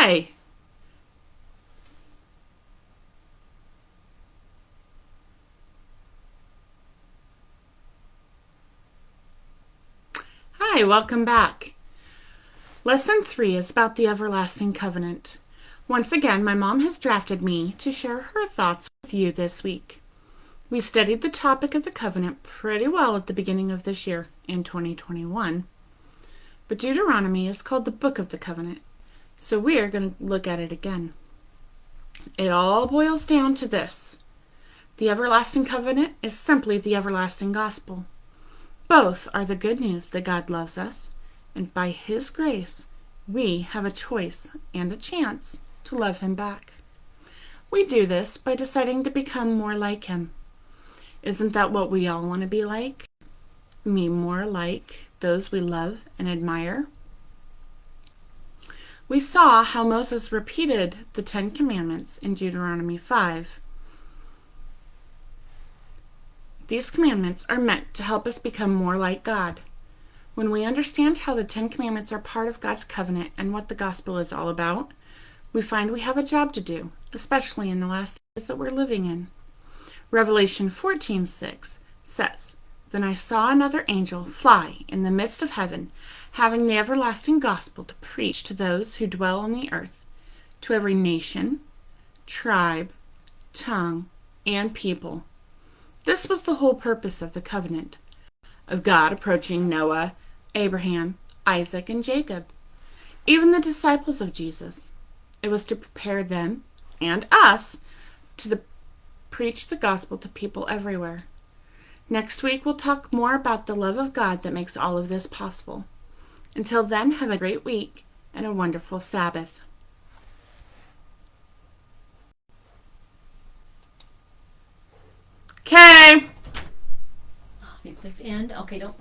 Hi. Hi, welcome back. Lesson 3 is about the everlasting covenant. Once again, my mom has drafted me to share her thoughts with you this week. We studied the topic of the covenant pretty well at the beginning of this year in 2021. But Deuteronomy is called the Book of the Covenant, so we're going to look at it again. It all boils down to this. The everlasting covenant is simply the everlasting gospel. Both are the good news that God loves us, and by His grace, we have a choice and a chance to love Him back. We do this by deciding to become more like Him. Isn't that what we all want to be like? Be more like those we love and admire? We saw how Moses repeated the 10 Commandments in Deuteronomy 5. These commandments are meant to help us become more like God. When we understand how the 10 Commandments are part of God's covenant and what the gospel is all about, we find we have a job to do, especially in the last days that we're living in. Revelation 14:6 says, "Then I saw another angel fly in the midst of heaven, having the everlasting gospel to preach to those who dwell on the earth, to every nation, tribe, tongue, and people." This was the whole purpose of the covenant, of God approaching Noah, Abraham, Isaac, and Jacob, even the disciples of Jesus. It was to prepare them and us to preach the gospel to people everywhere. Next week, we'll talk more about the love of God that makes all of this possible. Until then, have a great week and a wonderful Sabbath. Okay. You clicked end. Okay, don't